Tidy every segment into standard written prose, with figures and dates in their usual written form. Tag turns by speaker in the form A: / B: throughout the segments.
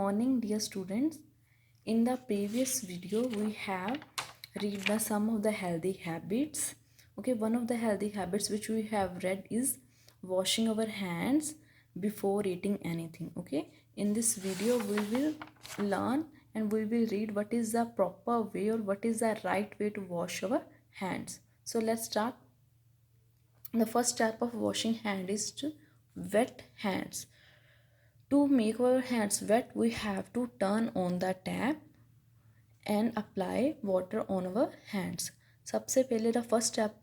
A: morning, dear students. In the previous video, we have read the some of the healthy habits. Okay, one of the healthy habits which we have read is washing our hands before eating anything. Okay, in this video, we will learn and we will read what is the proper way or what is the right way to wash our hands. So let's start. The first step of washing hand is to wet hands. To make our hands wet, we have to turn on the tap and apply water on our hands. सबसे पहले the first step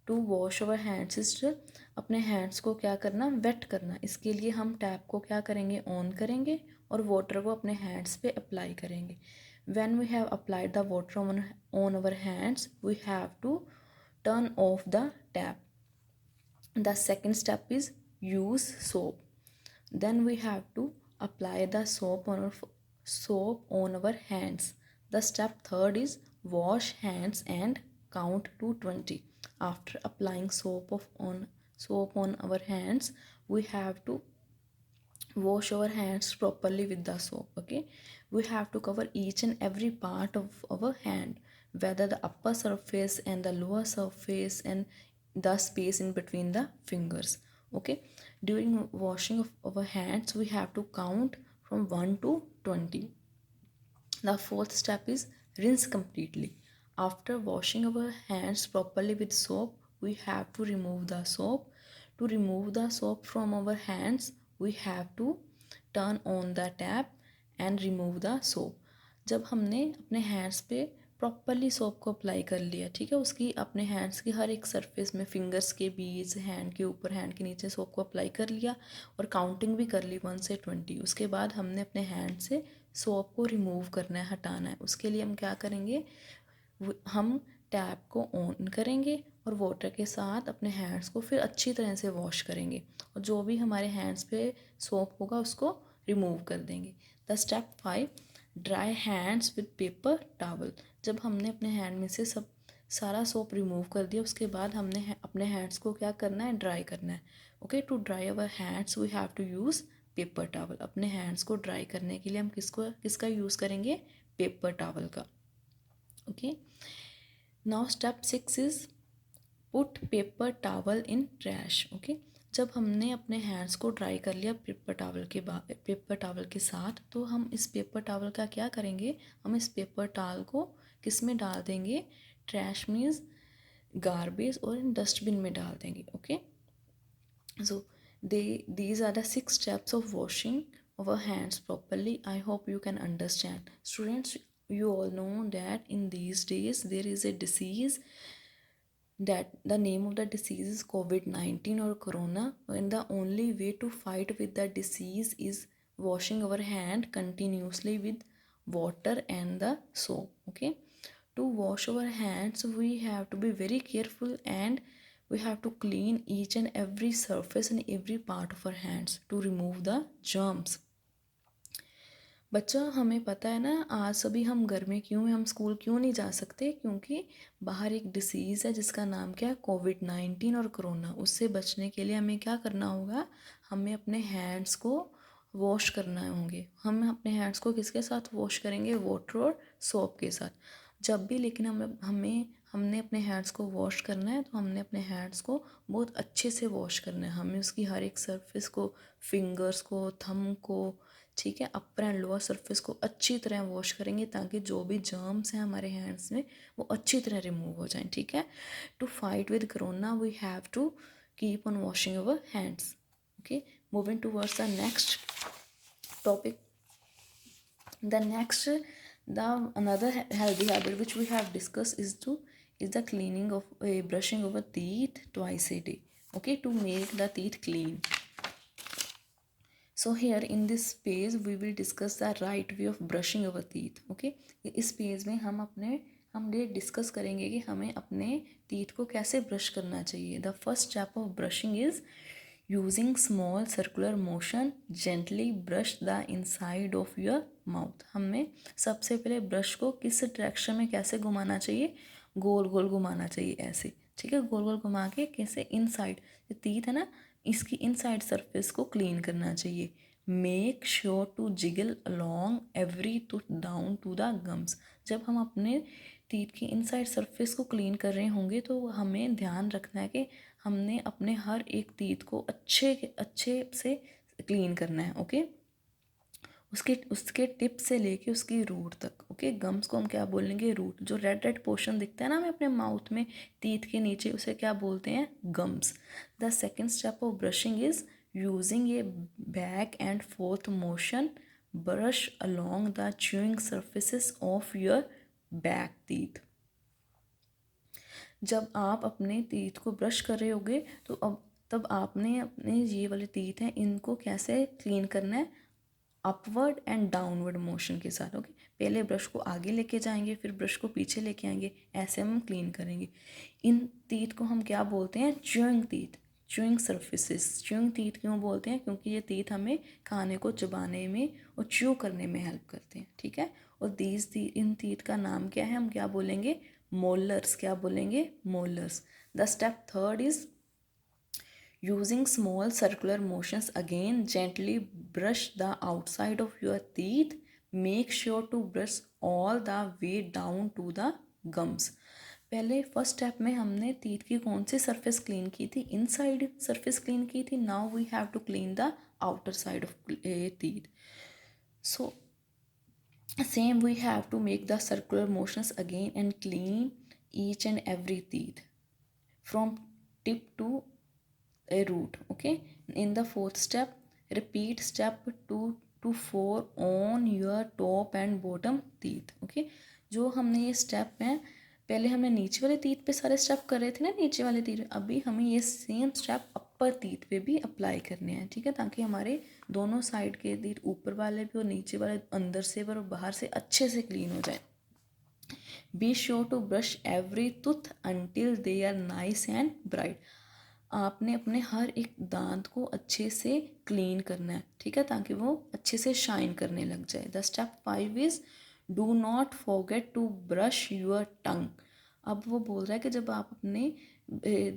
A: to wash our hands is to अपने hands को क्या करना, wet करना. इसके लिए हम टैप को क्या करेंगे, ऑन करेंगे और वाटर को अपने hands पे अप्लाई करेंगे. When we have applied the water on our hands, we have to turn off the tap. The second step is use soap. Then we have to apply the soap on our hands. The step third is wash hands and count to 20. After applying soap on our hands, we have to wash our hands properly with the soap. Okay, we have to cover each and every part of our hand, whether the upper surface and the lower surface and the space in between the fingers. Okay, during washing of our hands, we have to count from 1 to 20. The fourth step is rinse completely. After washing our hands properly with soap, we have to remove the soap. To remove the soap from our hands, we have to turn on the tap and remove the soap. जब हमने अपने hands पे properly soap को apply कर लिया, ठीक है, उसकी अपने हैंड्स की हर एक सरफेस में, फिंगर्स के बीच, हैंड के ऊपर, हैंड के नीचे सोप को अप्लाई कर लिया और काउंटिंग भी कर ली 1 से 20. उसके बाद हमने अपने हैंड से सोप को रिमूव करना है, हटाना है. उसके लिए हम क्या करेंगे, हम टैप को ऑन करेंगे और वाटर के साथ अपने हैंड्स को फिर अच्छी तरह से वॉश करेंगे और जो भी हमारे हैंड्स पे सोप होगा उसको रिमूव कर देंगे. The step 5, dry hands with paper towel. जब हमने अपने हैंड में से सब सारा सोप रिमूव कर दिया, उसके बाद हमने अपने हैंड्स को क्या करना है, ड्राई करना है. Okay, to dry our hands we have to use paper towel. अपने हैंड्स को ड्राई करने के लिए हम किसका यूज़ करेंगे, पेपर टॉवल का. Okay, now step 6 is put paper towel in trash. Okay, जब हमने अपने हैंड्स को ड्राई कर लिया पेपर टॉवल के साथ, तो हम इस पेपर टॉवल का क्या करेंगे, हम इस पेपर टॉवल को किस में डाल देंगे, ट्रैश मीन्स गार्बेज और डस्टबिन में डाल देंगे. Okay, so these are the 6 steps of washing our hands properly. I hope you can understand. Students, you all know that in these days there is a disease that the name of the disease is COVID-19 or corona, and the only way to fight with the disease is washing our hand continuously with water and the soap. Okay, to wash our hands we have to be very careful and we have to clean each and every surface and every part of our hands to remove the germs. बच्चा, हमें पता है ना, आज सभी हम घर में क्यों हैं, हम स्कूल क्यों नहीं जा सकते, क्योंकि बाहर एक डिसीज़ है जिसका नाम क्या है, COVID-19 और कोरोना. उससे बचने के लिए हमें क्या करना होगा, हमें अपने हैंड्स को वॉश करना होंगे. हम अपने हैंड्स को किसके साथ वॉश करेंगे, वाटर और सोप के साथ. जब भी लेकिन हमने अपने हैंड्स को वॉश करना है तो हमने अपने हैंड्स को बहुत अच्छे से वॉश करना है. हमें उसकी हर एक सरफेस को, फिंगर्स को, थंब को, ठीक है, अपर एंड लोअर सरफेस को अच्छी तरह वॉश करेंगे ताकि जो भी जर्म्स हैं हमारे हैंड्स में वो अच्छी तरह रिमूव हो जाएं. ठीक है, to fight with corona we have to keep on washing our hands. Okay, moving towards the next topic. Another healthy habit which we have discussed is the cleaning of brushing our teeth twice a day. Okay, to make the teeth clean. So here in this page we will discuss the right way of brushing our teeth. Okay, इस page में हम ये discuss करेंगे कि हमें अपने teeth को कैसे ब्रश करना चाहिए. The first step of brushing is using small circular motion gently brush the inside of your mouth. हमें सबसे पहले ब्रश को किस डायरेक्शन में कैसे घुमाना चाहिए, गोल गोल घुमाना चाहिए ऐसे. ठीक है, गोल गोल घुमा के कैसे, इनसाइड, टीथ है ना, इसकी इनसाइड सरफेस को क्लीन करना चाहिए. Make sure to jiggle along every tooth down to the gums. जब हम अपने टीथ की इनसाइड सरफेस को क्लीन कर रहे होंगे तो हमें ध्यान रखना है कि हमने अपने हर एक टीथ को अच्छे से क्लीन करना है। ओके, उसके उसके टिप से लेके उसकी रूट तक। ओके, गम्स को हम क्या बोलेंगे? रूट। जो रेड रेड पोर्शन दिखता है ना हमें अपने माउथ में टीथ के नीचे, उसे क्या बोलते हैं? Gums. The second step of brushing is using A back and fourth motion. Brush along the chewing surfaces of your back teeth. जब आप अपने टीथ को ब्रश कर रहे होगे तो अब तब आपने अपने ये वाले टीथ हैं इनको कैसे क्लीन करना है? अपवर्ड एंड डाउनवर्ड मोशन के साथ। ओके, पहले ब्रश को आगे लेके जाएंगे, फिर ब्रश को पीछे लेके आएंगे, ऐसे हम क्लीन करेंगे। इन टीथ को हम क्या बोलते हैं? Chewing teeth, chewing surfaces. Chewing teeth क्यों बोलते हैं? क्योंकि ये टीथ हमें खाने को चबाने में और च्यू करने में हेल्प करते हैं। ठीक है, और इन टीथ का नाम क्या है? हम क्या बोलेंगे? मोलर्स। क्या बोलेंगे? Molars. The step third is using small circular motions. Again, gently brush the outside of your teeth. Make sure to brush all the way down to the gums. पहले फर्स्ट स्टेप में हमने teeth की कौन सी surface clean की थी? Inside surface clean की थी। Now we have to clean the outer side of teeth. So same we have to make the circular motions again and clean each and every teeth from tip to a root. Okay, in the fourth step, repeat step 2 to 4 on your top and bottom teeth. Okay, जो हमने ये step हैं, पहले हमने नीचे वाले teeth पे सारे स्टेप कर रहे थे ना, नीचे वाले टीथ, अभी हमें ये सेम स्टेप अपर टीथ पे भी अप्लाई करने हैं। ठीक है, ताकि हमारे दोनों साइड के टीथ, ऊपर वाले भी और नीचे वाले, अंदर से और बाहर से अच्छे से क्लीन हो जाए। Be sure to brush every tooth until they are nice and bright. आपने अपने हर एक दांत को अच्छे से क्लीन करना है। ठीक है, ताकि वो अच्छे से शाइन करने लग जाए। The step 5 is do not forget to brush your tongue. अब वो बोल रहा है कि जब आप अपने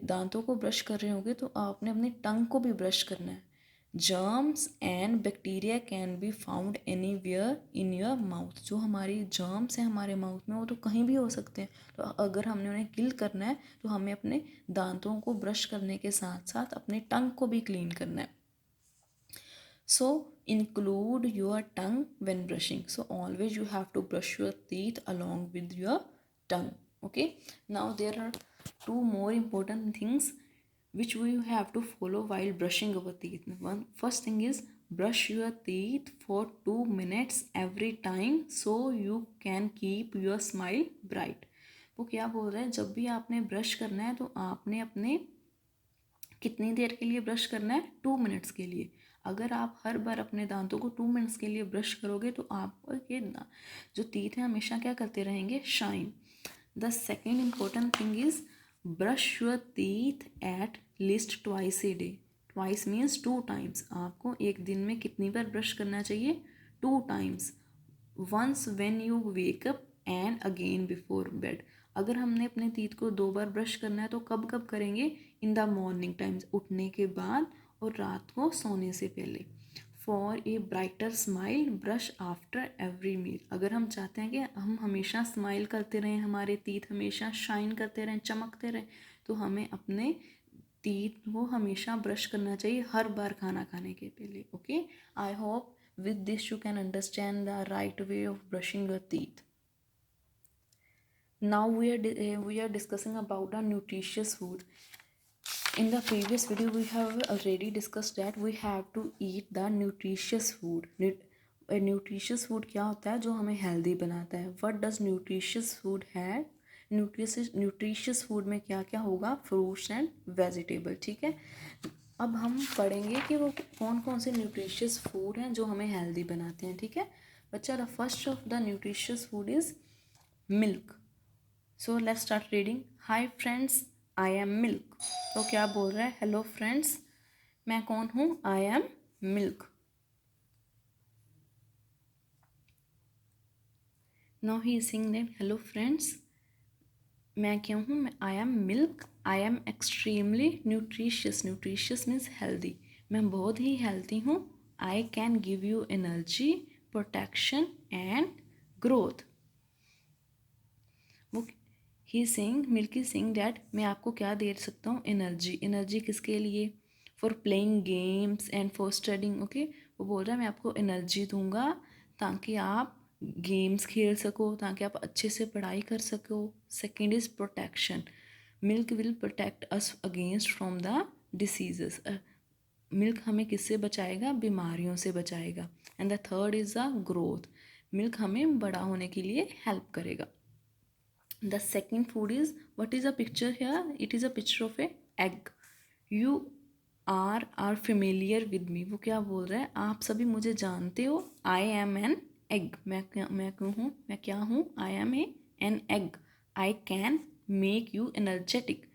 A: दांतों को ब्रश कर रहे होंगे तो आपने अपने टंग को भी ब्रश करना है। Germs and bacteria can be found anywhere in your mouth. जो हमारी जर्म्स हैं हमारे माउथ में, वो तो कहीं भी हो सकते हैं। तो अगर हमने उन्हें किल करना है तो हमें अपने दांतों को ब्रश करने के साथ साथ अपने टंग को भी क्लीन करना है। So include your tongue when brushing. So always you have to brush your teeth along with your tongue. Okay, now there are 2 more important things which we have to follow while brushing our teeth. First thing is brush your teeth for 2 minutes every time so you can keep your smile bright. वो क्या बोल रहा है? जब भी आपने brush करना है तो आपने अपने कितनी देर के लिए ब्रश करना है? 2 मिनट्स के लिए। अगर आप हर बार अपने दांतों को 2 मिनट्स के लिए ब्रश करोगे तो आपके जो टीथ हैं हमेशा क्या करते रहेंगे? Shine. The second important thing is brush your teeth at least twice a day. Twice means 2 times. आपको एक दिन में कितनी बार ब्रश करना चाहिए? 2 times. Once when you wake up and again before bed. अगर हमने अपने टीथ को 2 बार ब्रश करना है तो कब कब करेंगे? इन द मॉर्निंग टाइम्स, उठने के बाद और रात को सोने से पहले। For a brighter smile brush after every meal. अगर हम चाहते हैं कि हम हमेशा स्माइल करते रहें, हमारे टीथ हमेशा शाइन करते रहें, चमकते रहें, तो हमें अपने टीथ को हमेशा ब्रश करना चाहिए हर बार खाना खाने के पहले। Okay, I hope with this you can understand the right way of brushing your teeth. Now we are discussing about the nutritious food. In the previous video we have already discussed that we have to eat the nutritious food. Nutritious food क्या होता है? जो हमें healthy बनाता है। What does nutritious food have? Nutritious food में क्या क्या होगा? Fruits and vegetable. ठीक है, अब हम पढ़ेंगे कि वो कौन कौन से न्यूट्रिशियस फूड हैं जो हमें हेल्दी बनाते हैं। ठीक है बच्चा, the first of the nutritious food is milk. So let's start reading. Hi friends, I am milk. तो क्या बोल रहा है? हेलो फ्रेंड्स, मैं कौन हूँ? I M milk. Now he is saying that hello friends, मैं क्या हूँ? I M milk. I am extremely nutritious. Nutritious means healthy. मैं बहुत ही हेल्दी हूँ I can give you energy, protection and growth. वो ही सिंग मिल्की सिंग डैट मैं आपको क्या दे सकता हूँ, एनर्जी. एनर्जी किसके लिए? For playing games and for studying. Okay, वो बोल रहा है मैं आपको एनर्जी दूंगा ताकि आप गेम्स खेल सको, ताकि आप अच्छे से पढ़ाई कर सको. Second is protection. Milk will protect us against from the diseases. Milk हमें किससे बचाएगा? बीमारियों से बचाएगा. And the third is the growth. Milk हमें बड़ा होने के लिए हेल्प करेगा. The second food is, what is a picture here? It is a picture of a egg. You are familiar with me. वो क्या बोल रहा है? आप सभी मुझे जानते हो. I am an egg. मैं क्या हूँ? I am an egg. I can make you energetic.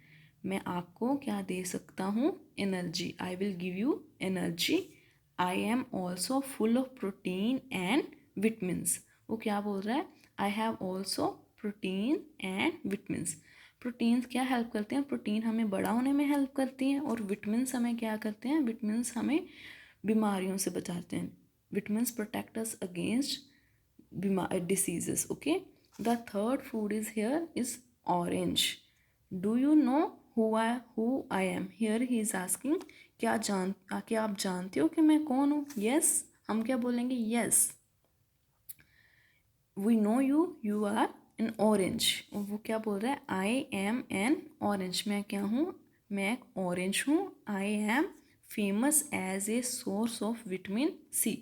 A: मैं आपको क्या दे सकता हूँ? Energy. I will give you energy. I am also full of protein and vitamins. वो क्या बोल रहा है? I have also protein and vitamins. Proteins क्या हेल्प करते हैं? प्रोटीन हमें बड़ा होने में हेल्प करती हैं. और विटामिन्स हमें क्या करते हैं? विटामिन्स हमें बीमारियों से बचाते हैं. Vitamins protect us against diseases. Okay, the third food is here is orange. Do you know who I am? Here he is asking क्या आप जानते हो कि मैं कौन हूँ? यस, हम क्या बोलेंगे? Yes, we know you are an orange. वो क्या बोल रहा है? I am an orange. मैं क्या हूँ? मैं एक ऑरेंज हूँ. I am famous as a source of vitamin C.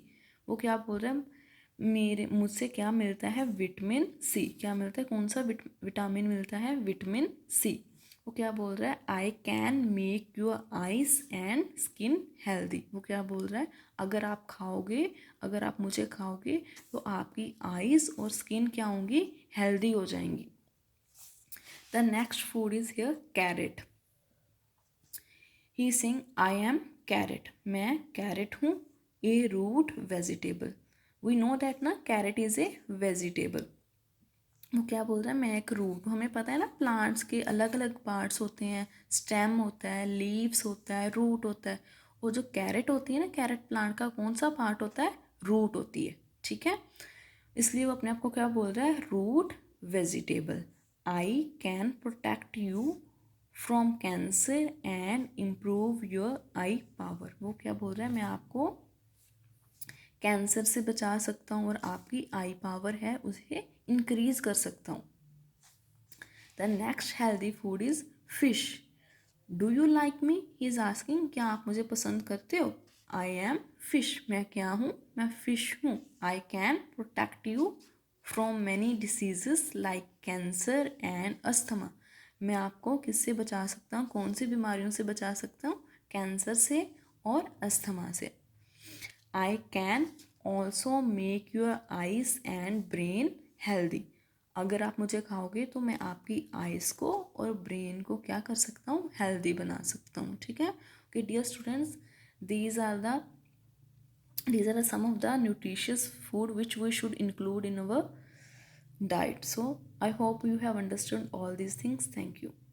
A: वो क्या बोल रहा है? मुझसे क्या मिलता है? Vitamin C. क्या मिलता है? कौन सा विटामिन मिलता है? Vitamin C. वो क्या बोल रहा है? I can make your eyes and skin healthy. वो क्या बोल रहा है? अगर आप मुझे खाओगे तो आपकी आइज और स्किन क्या होंगी? हेल्दी हो जाएंगी. The next food is here carrot. He sing I am carrot. मैं कैरेट हूँ. A root vegetable. We know that ना, कैरेट इज ए वेजिटेबल. वो क्या बोल रहा है? मैं एक रूट. हमें पता है ना, प्लांट्स के अलग अलग पार्ट्स होते हैं. स्टेम होता है, लीव्स होता है, रूट होता है. वो जो कैरेट होती है ना, कैरेट प्लांट का कौन सा पार्ट होता है? रूट होती है. ठीक है, इसलिए वो अपने आप को क्या बोल रहा है? Root vegetable. I can protect you from cancer and improve your eye power. वो क्या बोल रहा है? मैं आपको कैंसर से बचा सकता हूँ और आपकी आई पावर है उसे इंक्रीज कर सकता हूँ. The next healthy food is fish. Do you like me? He is asking क्या आप मुझे पसंद करते हो? I am fish. मैं क्या हूँ? मैं फिश हूँ. आई can protect you from many diseases like cancer and asthma. मैं आपको किससे बचा सकता हूँ? कौन सी बीमारियों से बचा सकता हूँ? कैंसर से और अस्थमा से. I can also make your eyes and brain healthy. अगर आप मुझे खाओगे तो मैं आपकी आइज़ को और ब्रेन को क्या कर सकता हूँ? हेल्दी बना सकता हूँ. ठीक है. Okay dear students, these are some of the nutritious food which we should include in our diet. So I hope you have understood all these things. Thank you.